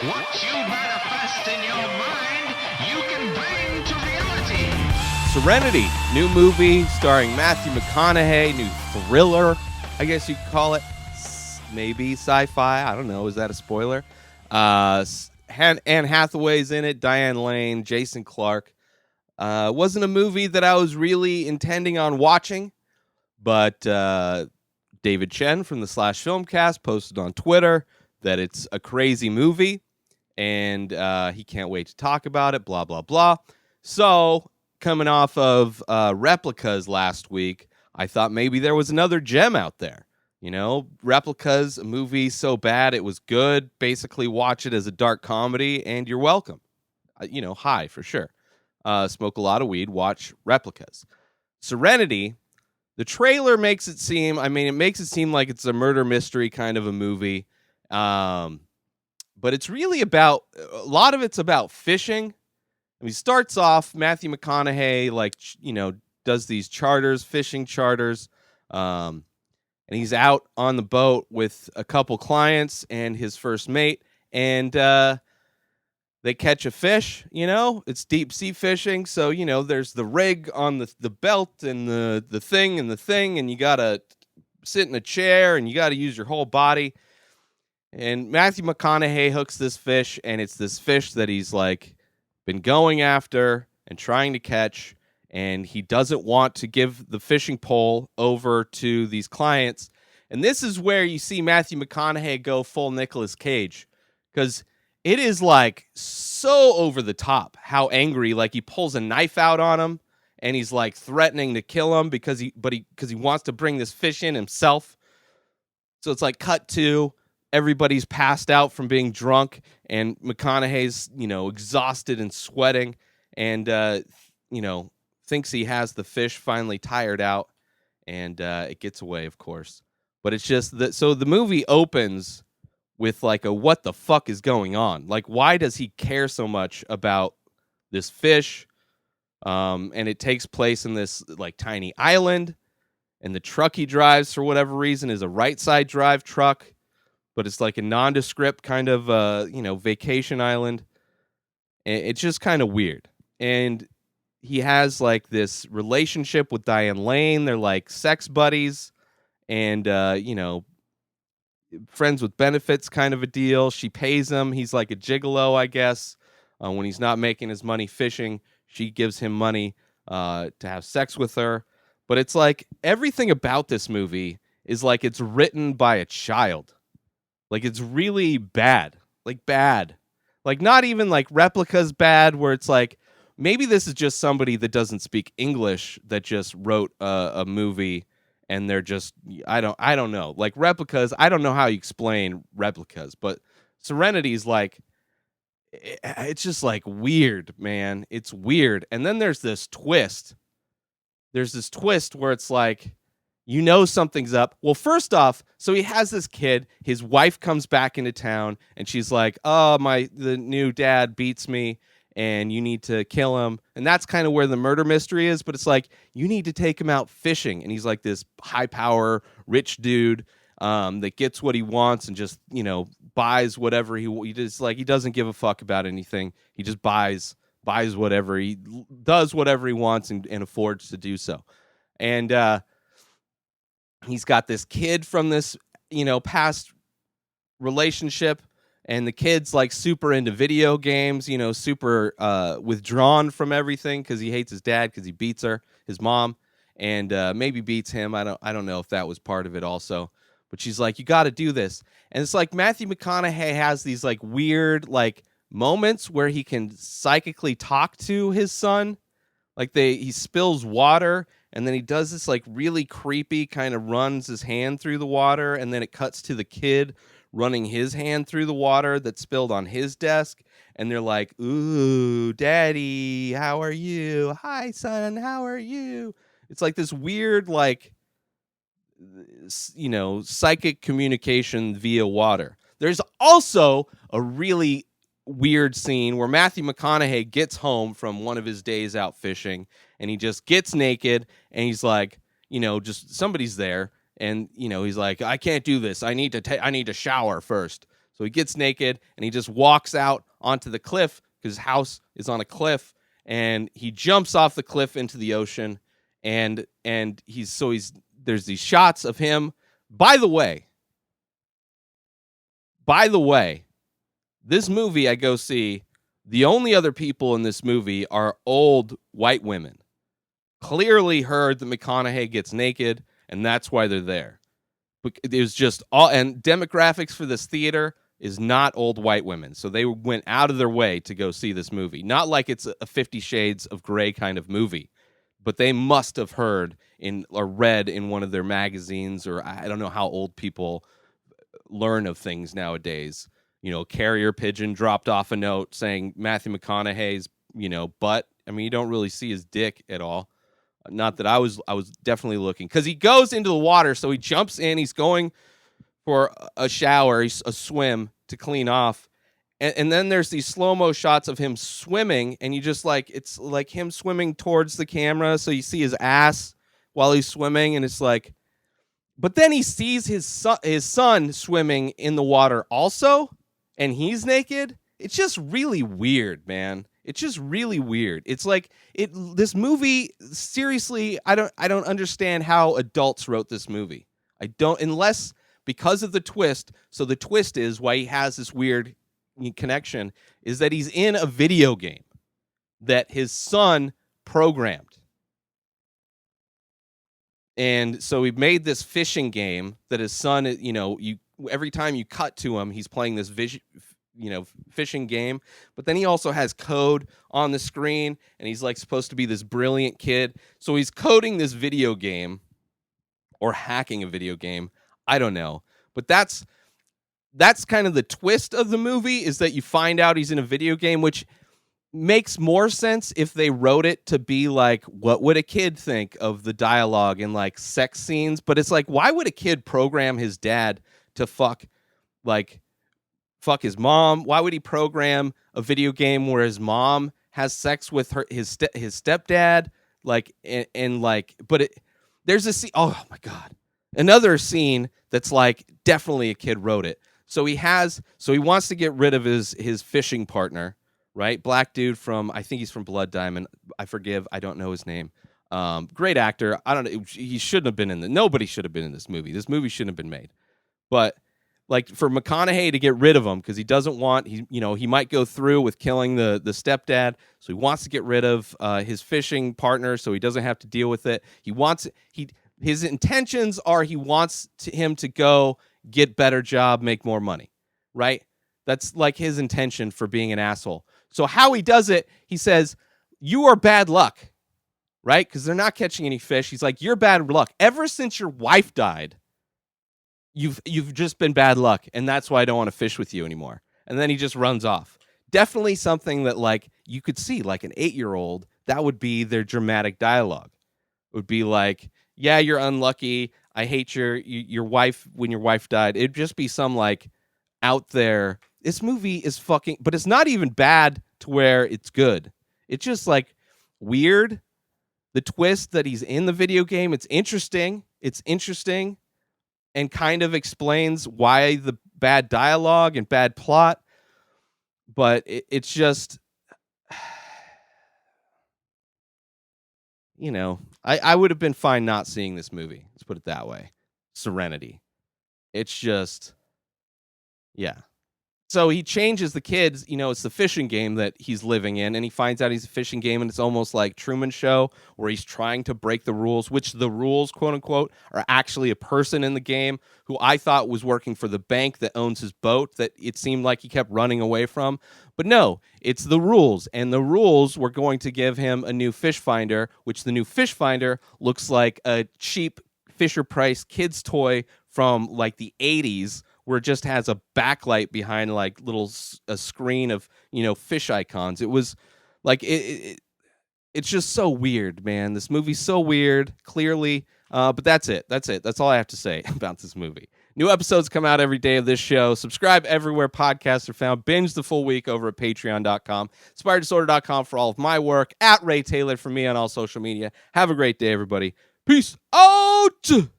What you manifest in your mind, you can bring to reality. Serenity, new movie starring Matthew McConaughey, new thriller, I guess you could call it. Maybe sci-fi. I don't know. Is that a spoiler? Anne Hathaway's in it, Diane Lane, Jason Clarke. Wasn't a movie that I was really intending on watching, but David Chen from the Slash Filmcast posted on Twitter that it's a crazy movie, and he can't wait to talk about it, blah, blah, blah. So, coming off of Replicas last week, I thought maybe there was another gem out there. You know, Replicas, a movie so bad it was good. Basically, watch it as a dark comedy, and you're welcome. High for sure. Smoke a lot of weed, watch Replicas. Serenity, the trailer makes it seem, it makes it seem like it's a murder mystery kind of a movie. But it's really about, a lot of it's about fishing. Starts off, Matthew McConaughey, does these charters, fishing charters. And he's out on the boat with a couple clients and his first mate. And they catch a fish, it's deep sea fishing. So, there's the rig on the belt and the thing, and you got to sit in a chair and you got to use your whole body. And Matthew McConaughey hooks this fish, and it's this fish that he's been going after and trying to catch, and he doesn't want to give the fishing pole over to these clients. And this is where you see Matthew McConaughey go full Nicolas Cage, because it is so over the top how angry, he pulls a knife out on him and he's threatening to kill him because he wants to bring this fish in himself. So it's cut to everybody's passed out from being drunk, and McConaughey's, exhausted and sweating, and thinks he has the fish finally tired out, and it gets away, of course. But it's just that, so the movie opens with a what the fuck is going on? Why does he care so much about this fish? And it takes place in this tiny island, and the truck he drives for whatever reason is a right side drive truck, but it's a nondescript kind of vacation island. It's just kind of weird. And he has this relationship with Diane Lane. They're sex buddies, and friends with benefits kind of a deal. She pays him. He's a gigolo, I guess. When he's not making his money fishing, she gives him money to have sex with her. But it's everything about this movie is it's written by a child. It's really bad. Bad. Not even Replicas bad, where it's maybe this is just somebody that doesn't speak English that just wrote a movie, and they're just, I don't know. Replicas, I don't know how you explain Replicas, but Serenity is it's just weird, man. It's weird. And then there's this twist. There's this twist where it's something's up. Well, first off, so he has this kid. His wife comes back into town, and she's oh, the new dad beats me, and you need to kill him. And that's kind of where the murder mystery is. But it's you need to take him out fishing. And he's this high power, rich dude that gets what he wants and just, buys whatever he just he doesn't give a fuck about anything. He just buys whatever, he does whatever he wants and affords to do so. And he's got this kid from this, past relationship, and the kid's super into video games, super withdrawn from everything because he hates his dad because he beats his mom, and maybe beats him. I don't know if that was part of it also. But she's you got to do this. And it's Matthew McConaughey has these weird moments where he can psychically talk to his son. He spills water, and then he does this really creepy kind of runs his hand through the water, and then it cuts to the kid running his hand through the water that spilled on his desk, and they're ooh, daddy, how are you? Hi, son, how are you? It's this weird psychic communication via water. There's also a really weird scene where Matthew McConaughey gets home from one of his days out fishing, and he just gets naked, and he's just somebody's there, and he's I can't do this. I need to shower first. So he gets naked and he just walks out onto the cliff because his house is on a cliff, and he jumps off the cliff into the ocean. And there's these shots of him. By the way, this movie I go see, the only other people in this movie are old white women. Clearly heard that McConaughey gets naked, and that's why they're there. It was just all, and demographics for this theater is not old white women. So they went out of their way to go see this movie. Not like it's a 50 Shades of Grey kind of movie, but they must have heard or read in one of their magazines, or I don't know how old people learn of things nowadays. Carrier pigeon dropped off a note saying Matthew McConaughey's, butt. I mean, you don't really see his dick at all. Not that I was definitely looking, because he goes into the water. So he jumps in. He's going for a shower, a swim to clean off. And then there's these slow-mo shots of him swimming, and you just it's like him swimming towards the camera. So you see his ass while he's swimming, and it's like, but then he sees his son swimming in the water also, and he's naked. It's just really weird, man. It's just really weird. It's like this movie, seriously, I don't understand how adults wrote this movie. I don't, unless because of the twist. So the twist is why he has this weird connection is that he's in a video game that his son programmed. And so he made this fishing game that his son, every time you cut to him, he's playing this fishing game. But then he also has code on the screen, and he's supposed to be this brilliant kid. So he's coding this video game or hacking a video game. I don't know. But that's kind of the twist of the movie, is that you find out he's in a video game, which makes more sense if they wrote it to be what would a kid think of the dialogue and sex scenes. But it's why would a kid program his dad to fuck his mom? Why would he program a video game where his mom has sex with his stepdad? There's a scene. Oh my God. Another scene that's definitely a kid wrote it. So he wants to get rid of his fishing partner, right? Black dude I think he's from Blood Diamond. I don't know his name. Great actor. I don't know. He shouldn't have been nobody should have been in this movie. This movie shouldn't have been made. But for McConaughey to get rid of him, because he doesn't want, he might go through with killing the stepdad. So he wants to get rid of his fishing partner so he doesn't have to deal with it. His intentions are he wants him to go get better job, make more money, right? That's his intention for being an asshole. So how he does it, he says, you are bad luck, right? Because they're not catching any fish. He's like, you're bad luck. Ever since your wife died, you've just been bad luck, and that's why I don't want to fish with you anymore. And then he just runs off. Definitely something that you could see, an 8-year-old, that would be their dramatic dialogue. It would be yeah, you're unlucky. I hate your wife when your wife died. It'd just be some out there. This movie is fucking, but it's not even bad to where it's good. It's just weird. The twist that he's in the video game, it's interesting. It's interesting and kind of explains why the bad dialogue and bad plot. But it's just, I would have been fine not seeing this movie. Let's put it that way. Serenity. It's just, yeah. So he changes the kids, it's the fishing game that he's living in, and he finds out he's a fishing game, and it's almost like Truman Show, where he's trying to break the rules, which the rules, quote unquote, are actually a person in the game who I thought was working for the bank that owns his boat that it seemed like he kept running away from. But no, it's the rules, and the rules were going to give him a new fish finder, which the new fish finder looks like a cheap Fisher Price kids toy from the 80s, where it just has a backlight behind a screen of fish icons. It was it's just so weird, man. This movie's so weird, clearly. But that's it. That's all I have to say about this movie. New episodes come out every day of this show. Subscribe everywhere podcasts are found. Binge the full week over at patreon.com. InspiredDisorder.com for all of my work. At Ray Taylor for me on all social media. Have a great day, everybody. Peace out.